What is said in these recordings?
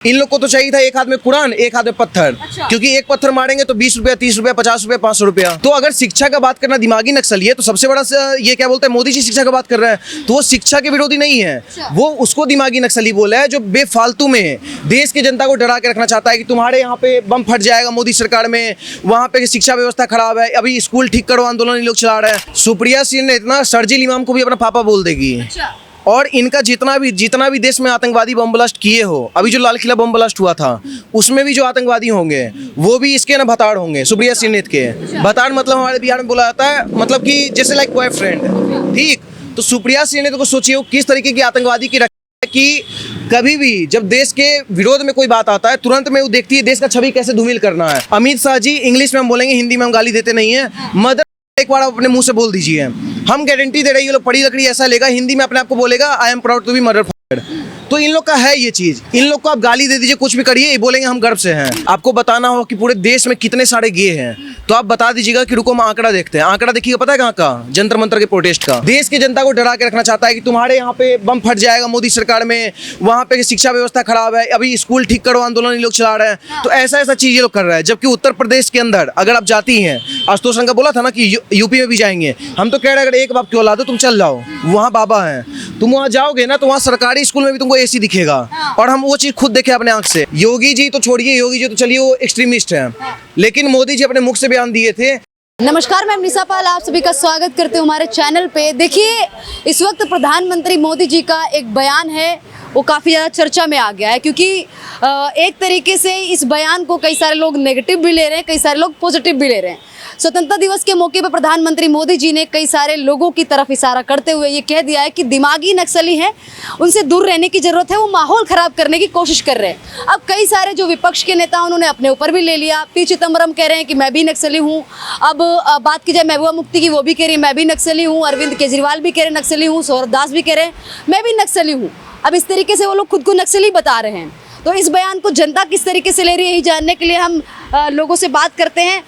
इन लोग को तो चाहिए था एक हाथ में कुरान एक हाथ में पत्थर। अच्छा। क्योंकि एक पत्थर मारेंगे तो 20 रुपया 30 रुपया 50 रुपया 500 रुपया। तो अगर शिक्षा का बात करना दिमागी नक्सली है तो सबसे बड़ा ये क्या बोलते हैं, मोदी जी शिक्षा का बात कर रहा है तो वो शिक्षा के विरोधी नहीं है। अच्छा। वो उसको दिमागी नक्सली बोला है जो बेफालतू में देश की जनता को डरा के रखना चाहता है कि तुम्हारे यहाँ पे बम फट जाएगा मोदी सरकार में, वहाँ पे शिक्षा व्यवस्था खराब है, अभी स्कूल ठीक करो आंदोलन ये लोग चला रहे हैं। सुप्रिया सिंह ने इतना शर्जील इमाम को भी अपना पापा बोल देगी। अच्छा। और इनका जितना भी देश में आतंकवादी बम ब्लास्ट किए हो, अभी जो लाल किला बम ब्लास्ट हुआ था उसमें भी जो आतंकवादी होंगे वो भी इसके ना भताड़ होंगे, सुप्रिया सिंह के। भताड़ मतलब हमारे बिहार में बोला जाता है मतलब कि जैसे लाइक बॉयफ्रेंड, ठीक। तो सुप्रिया सिंह तो सोचिए वो किस तरीके की आतंकवादी की रखा है कि कभी भी जब देश के विरोध में कोई बात आता है तुरंत में वो देखती है देश का छवि कैसे धूमिल करना है। अमित शाह जी इंग्लिश में हम बोलेंगे, हिंदी में हम गाली देते नहीं है। मदर एक बार आप अपने मुंह से बोल दीजिए, हम गारंटी दे रहे हैं ये लोग पड़ी लकड़ी ऐसा लेगा, हिंदी में अपने आप को बोलेगा I am proud to be mother father. तो इन लोग का है ये चीज, इन लोग को आप गाली दे दीजिए कुछ भी करिए, ये बोलेंगे हम गर्व से हैं। आपको बताना हो कि पूरे देश में कितने सारे गे हैं तो आप बता दीजिएगा कि रुको हम आंकड़ा देखते हैं। आंकड़ा देखिएगा पता है कहाँ का, जंतर मंतर के प्रोटेस्ट का। देश की जनता को डरा के रखना चाहता है कि तुम्हारे यहाँ पे बम फट जाएगा मोदी सरकार में, वहाँ पे शिक्षा व्यवस्था खराब है, अभी स्कूल ठीक करो आंदोलन ये लोग चला रहे हैं। तो ऐसा चीज ये लोग कर रहा है। जबकि उत्तर प्रदेश के अंदर अगर आप जाती हैं, आशुतोष का बोला था ना कि यूपी में भी जाएंगे, हम तो कह रहे हैं अगर एक बाप क्यों ला दो तुम चल जाओ, वहाँ बाबा है, तुम वहाँ जाओगे ना तो वहाँ सरकारी स्कूल में भी तुमको एसी दिखेगा। और हम वो चीज खुद देखे अपने आंख से। योगी जी तो छोड़िए, योगी जी तो चलिए वो एक्सट्रीमिस्ट हैं, लेकिन मोदी जी अपने मुख से बयान दिए थे। नमस्कार, मैं निशा पाल आप सभी का स्वागत करते हूँ हमारे चैनल पे। देखिए इस वक्त प्रधानमंत्री मोदी जी का एक बयान है वो काफ़ी ज़्यादा चर्चा में आ गया है, क्योंकि एक तरीके से इस बयान को कई सारे लोग नेगेटिव भी ले रहे हैं, कई सारे लोग पॉजिटिव भी ले रहे हैं। स्वतंत्रता दिवस के मौके पर प्रधानमंत्री मोदी जी ने कई सारे लोगों की तरफ इशारा करते हुए ये कह दिया है कि दिमागी नक्सली हैं, उनसे दूर रहने की ज़रूरत है, वो माहौल ख़राब करने की कोशिश कर रहे हैं। अब कई सारे जो विपक्ष के नेता उन्होंने अपने ऊपर भी ले लिया। पी चिदम्बरम कह रहे हैं कि मैं भी नक्सली हूँ। अब बात की जाए महबूबा मुफ्ती की, वो भी कह रही है मैं भी नक्सली हूँ। अरविंद केजरीवाल भी कह रहे हैं नक्सली हूँ। सौरभ दास भी कह रहे हैं मैं भी नक्सली हूँ। अब इस तरीके से वो लोग खुद को नक्सली बता रहे हैं। तो इस बयान को जनता किस तरीके से ले रही है यही जानने के लिए हम लोगों से बात करते हैं।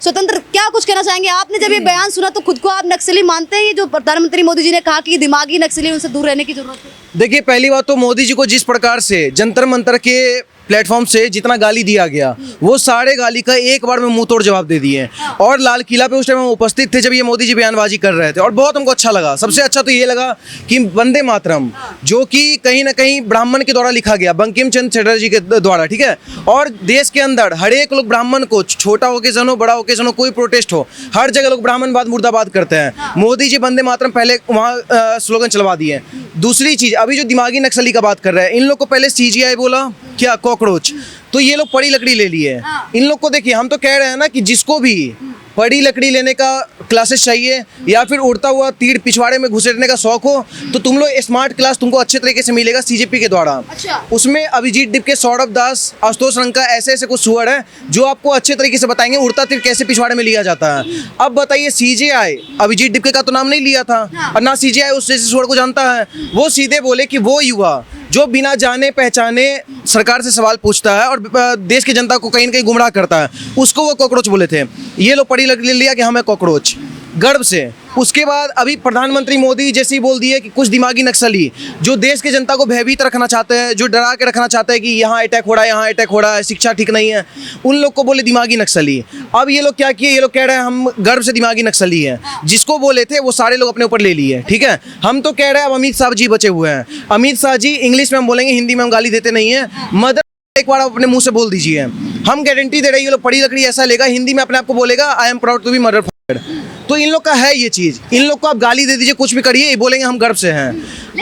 स्वतंत्र, क्या कुछ कहना चाहेंगे? आपने जब ये बयान सुना तो खुद को आप नक्सली मानते हैं? ये जो प्रधानमंत्री मोदी जी ने कहा कि दिमागी नक्सली उनसे दूर रहने की जरूरत है। देखिए पहली बात तो मोदी जी को जिस प्रकार से जंतर मंतर के प्लेटफॉर्म से जितना गाली दिया गया वो सारे गाली का एक बार में मुंह तोड़ जवाब दे दिए। और लाल किला पे उस टाइम हम उपस्थित थे जब ये मोदी जी बयानबाजी कर रहे थे और बहुत हमको अच्छा लगा। सबसे अच्छा तो ये लगा कि वंदे मातरम जो कि कहीं ना कहीं ब्राह्मण के द्वारा लिखा गया, बंकिम चंद्र चटर्जी के द्वारा, ठीक है। और देश के अंदर हर एक लोग ब्राह्मण को, छोटा ओकेजन हो बड़ा ओकेजन हो, कोई प्रोटेस्ट हो, हर जगह लोग ब्राह्मणवाद मुर्दाबाद करते हैं। मोदी जी वंदे मातरम पहले वहाँ स्लोगन चलवा दिए। दूसरी चीज अभी जो दिमागी नक्सली का बात कर रहे हैं, इन लोग को पहले सीजीआई बोला क्या कॉकरोच, तो ये लोग पड़ी लकड़ी ले लिए। इन लोग को देखिए हम तो कह रहे हैं ना कि जिसको भी पड़ी लकड़ी लेने का क्लासेस चाहिए या फिर उड़ता हुआ तीर पिछवाड़े में घुसेड़ने का शौक हो तो तुम लोग स्मार्ट क्लास तुमको अच्छे तरीके से मिलेगा सीजेपी के द्वारा। अच्छा। उसमें अभिजीत डिप्के, सौरभ दास, आशुतोष रंका ऐसे कुछ सुअर है जो आपको अच्छे तरीके से बताएंगे उड़ता तीर कैसे पिछवाड़े में लिया जाता है। अब बताइए सीजेआई अभिजीत डिप्के का तो नाम नहीं लिया था और ना सीजेआई उस जैसे सुअर को जानता है। वो सीधे बोले कि वो युवा जो बिना जाने पहचाने सरकार से सवाल पूछता है और देश की जनता को कहीं न कहीं गुमराह करता है उसको वो कॉकरोच बोले थे। ये लोग पड़ी लकड़ी ले लिया कि हमें कॉकरोच गर्व से। उसके बाद अभी प्रधानमंत्री मोदी जैसे ही बोल दिए कि कुछ दिमागी नक्सली जो देश की जनता को भयभीत रखना चाहते हैं, जो डरा के रखना चाहते हैं कि यहाँ अटैक हो रहा है, यहाँ अटैक हो रहा है, शिक्षा ठीक नहीं है, उन लोग को बोले दिमागी नक्सली। अब ये लोग क्या किए, ये लोग कह रहे हैं हम गर्व से दिमागी नक्सली हैं। जिसको बोले थे वो सारे लोग अपने ऊपर ले लिए, ठीक है। हम तो कह रहे हैं अब अमित शाह जी बचे हुए हैं। अमित शाह जी इंग्लिश में हम बोलेंगे, हिंदी में हम गाली देते नहीं है। मदर एक बार आप अपने मुंह से बोल दीजिए, हम गारंटी दे रहे हैं ये लोग पड़ी लकड़ी ऐसा लेगा, हिंदी में अपने आप को बोलेगा I am proud to be mother father. तो इन लोग का है ये चीज, इन लोग को आप गाली दे दीजिए कुछ भी करिए, ये बोलेंगे हम गर्व से हैं।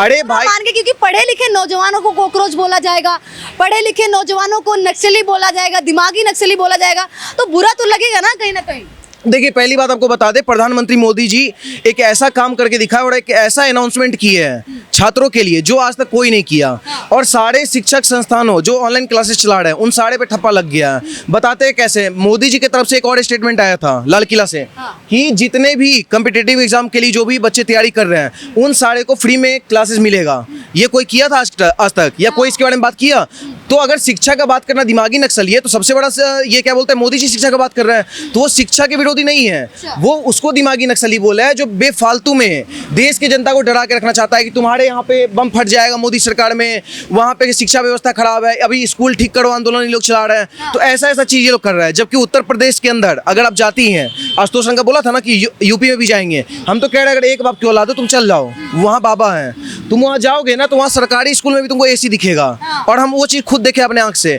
अरे भाई मान के, क्योंकि पढ़े लिखे नौजवानों को कॉकरोच बोला जाएगा, पढ़े लिखे नौजवानों को नक्सली बोला जाएगा, दिमागी नक्सली बोला जाएगा, तो बुरा तो लगेगा ना कहीं ना कहीं। देखिए पहली बात आपको बता दे, प्रधानमंत्री मोदी जी एक ऐसा काम करके दिखाया और एक ऐसा अनाउंसमेंट किए हैं छात्रों के लिए जो आज तक कोई नहीं किया। और सारे शिक्षक संस्थानों जो ऑनलाइन क्लासेस चला रहे हैं उन सारे पे ठप्पा लग गया है। बताते हैं कैसे, मोदी जी की तरफ से एक और स्टेटमेंट आया था लाल किला से कि जितने भी कॉम्पिटिटिव एग्जाम के लिए जो भी बच्चे तैयारी कर रहे हैं उन सारे को फ्री में क्लासेस मिलेगा। ये कोई किया था आज तक या कोई इसके बारे में बात किया? तो अगर शिक्षा का बात करना दिमागी नक्सली है तो सबसे बड़ा ये क्या बोलते हैं, मोदी जी शिक्षा का बात कर रहे हैं तो वो शिक्षा के विरोधी नहीं है, वो उसको दिमागी नक्सली बोला है जो बेफालतू में देश की जनता को डरा के रखना चाहता है कि तुम्हारे यहाँ पे बम फट जाएगा मोदी सरकार में, वहाँ पे शिक्षा व्यवस्था खराब है, अभी स्कूल ठीक करो आंदोलन ये लोग चला रहे हैं। तो ऐसा ऐसा चीज ये लोग कर रहा है। जबकि उत्तर प्रदेश के अंदर अगर आप जाती हैं, आशुतोष शर्मा बोला था ना कि यूपी में भी जाएंगे, हम तो कह रहे हैं अगर एक बाप क्यों ला दो, तुम चल जाओ, वहाँ बाबा हैं, तुम वहाँ जाओगे ना तो वहाँ सरकारी स्कूल में भी तुमको एसी दिखेगा, और हम वो चीज़ खुद देखे अपने आंख से।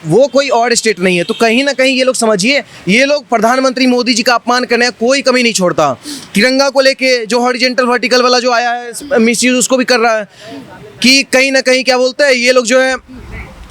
वो कोई और स्टेट नहीं है। तो कहीं ना कहीं ये लोग समझिए, ये लोग प्रधानमंत्री मोदी जी का अपमान करने का कोई कमी नहीं छोड़ता। तिरंगा को लेके जो हॉरिजेंटल वर्टिकल वाला जो आया है मिसयूज उसको भी कर रहा है कि कहीं ना कहीं क्या बोलते हैं ये लोग जो है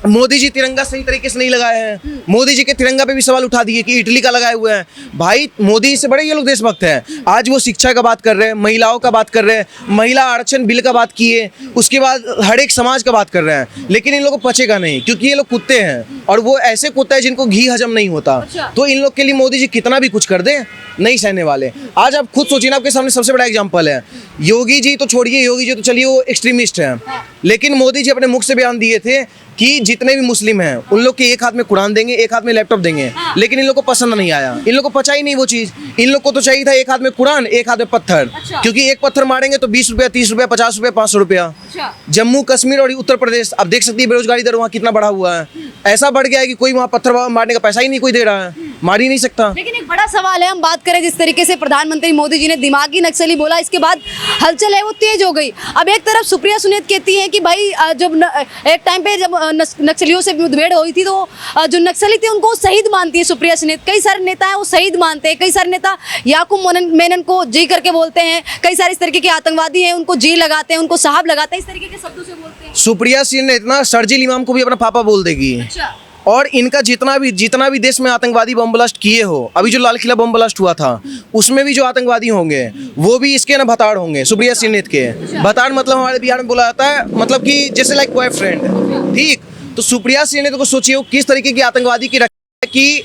मोदी जी तिरंगा सही तरीके से नहीं लगाए हैं। मोदी जी के तिरंगा पे भी सवाल उठा दिए कि इटली का लगाए हुए हैं। भाई मोदी से बड़े ये लोग देशभक्त हैं। आज वो शिक्षा का बात कर रहे हैं, महिलाओं का बात कर रहे हैं, महिला आरक्षण बिल का बात किए, उसके बाद हर एक समाज का बात कर रहे हैं। लेकिन इन लोगों को पचेगा नहीं क्योंकि ये लोग कुत्ते हैं और वो ऐसे कुत्ते हैं जिनको घी हजम नहीं होता। तो इन लोग के लिए मोदी जी कितना भी कुछ कर दे नहीं सहने वाले। आज आप खुद सोचिए ना, आपके सामने सबसे बड़ा एग्जाम्पल है योगी जी। तो छोड़िए योगी जी, तो चलिए वो एक्सट्रीमिस्ट हैं, लेकिन मोदी जी अपने मुख से बयान दिए थे कि जितने भी मुस्लिम हैं उन लोग के एक हाथ में कुरान देंगे, एक हाथ में लैपटॉप देंगे। लेकिन इन लोग को पसंद नहीं आया, इन लोग को पचा ही नहीं वो चीज़। इन लोग को तो चाहिए था एक हाथ में कुरान, एक हाथ में पत्थर। क्योंकि एक पत्थर मारेंगे तो 20 रुपया, 30 रुपया, 50 रुपया, 500 रुपया। जम्मू कश्मीर और उत्तर प्रदेश, अब देख सकती है बेरोजगारी दर वहाँ कितना बढ़ा हुआ है। ऐसा बढ़ गया है कि कोई वहाँ पत्थर मारने का पैसा ही नहीं कोई दे रहा है, मार ही नहीं सकता। लेकिन एक बड़ा सवाल है, हम बात करें जिस तरीके से प्रधानमंत्री मोदी जी ने दिमागी नक्सली बोला, इसके बाद हलचल है वो तेज हो गई। अब एक तरफ सुप्रिया सुनीत कहती हैं कि भाई जब एक टाइम पे जब नक्सलियों से मुठभेड़ हुई थी तो जो नक्सली थे उनको शहीद मानती है सुप्रिया सुनीत। कई सारे नेता हैं वो शहीद मानते हैं, कई सारे नेता याकूब मेनन को जी करके बोलते हैं, कई सारे इस तरीके के आतंकवादी हैं उनको जी लगाते हैं, उनको साहब लगाते हैं, इस तरीके के शब्दों से बोलते हैं। सुप्रिया सिंह इतना शर्जील इमाम को भी अपना पापा बोल देगी। और इनका जितना भी देश में आतंकवादी बम ब्लास्ट किए हो, अभी जो लाल किला बम ब्लास्ट हुआ था उसमें भी जो आतंकवादी होंगे वो भी इसके ना भताड़ होंगे, सुप्रिया सिन्हा के। भताड़ मतलब हमारे बिहार में बोला जाता है मतलब कि जैसे लाइक बॉयफ्रेंड, ठीक। तो सुप्रिया सिन्हा को सोचिए वो किस तरीके की आतंकवादी की कि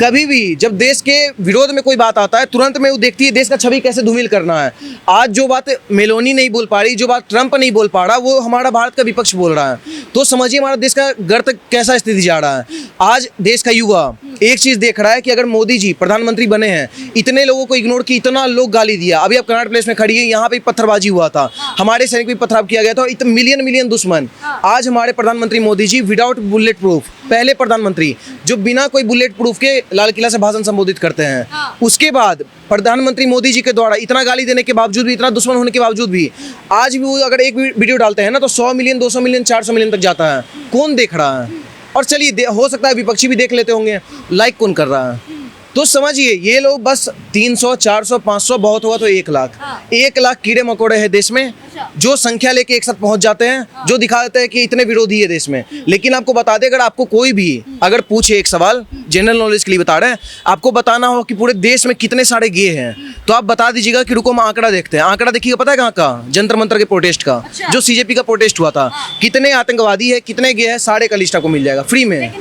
कभी भी जब देश के विरोध में कोई बात आता है तुरंत में वो देखती है देश का छवि कैसे धूमिल करना है। आज जो बात मेलोनी नहीं बोल पा रही, जो बात ट्रंप नहीं बोल पा रहा, वो हमारा भारत का विपक्ष बोल रहा है। तो समझिए हमारा देश का गर्त कैसा स्थिति जा रहा है। आज देश का युवा एक चीज़ देख रहा है कि अगर मोदी जी प्रधानमंत्री बने हैं, इतने लोगों को इग्नोर की, इतना लोग गाली दिया। अभी आप कर्नाटक प्लेस में खड़ी है, यहाँ पे पत्थरबाजी हुआ था, हमारे सैनिक भी पथराव किया गया था, इतने मिलियन दुश्मन। आज हमारे प्रधानमंत्री Modi ji without bullet proof, पहले प्रधानमंत्री जो बिना कोई बुलेट प्रूफ के लाल किला से भाषण संबोधित करते हैं। उसके बाद प्रधानमंत्री मोदी जी के द्वारा इतना गाली देने के बावजूद भी, इतना दुश्मन होने के बावजूद भी आज भी वो अगर एक वीडियो डालते हैं ना तो 100 मिलियन, 200 मिलियन, 400 मिलियन तक जाता है। कौन देख रहा है? और चलिए हो सकता है विपक्षी भी देख लेते होंगे, लाइक कौन कर रहा है? तो समझिए ये लोग बस 300, 400, 500, बहुत हुआ तो 1 लाख, 1 लाख कीड़े मकोड़े हैं देश में जो संख्या लेके एक साथ पहुंच जाते हैं, जो दिखा देते हैं कि इतने विरोधी है देश में। लेकिन आपको बता दें, अगर आपको कोई भी अगर पूछे एक सवाल, जनरल नॉलेज के लिए बता रहे हैं, आपको बताना हो कि पूरे देश में कितने सारे गे हैं तो आप बता दीजिएगा कि रुको हम आंकड़ा देखते हैं। आंकड़ा देखिएगा, पता है कहाँ का? जंतर मंतर के प्रोटेस्ट का, जो CJP का प्रोटेस्ट हुआ था। कितने आतंकवादी है, कितने गे है, सारे का लिस्ट आपको मिल जाएगा फ्री में।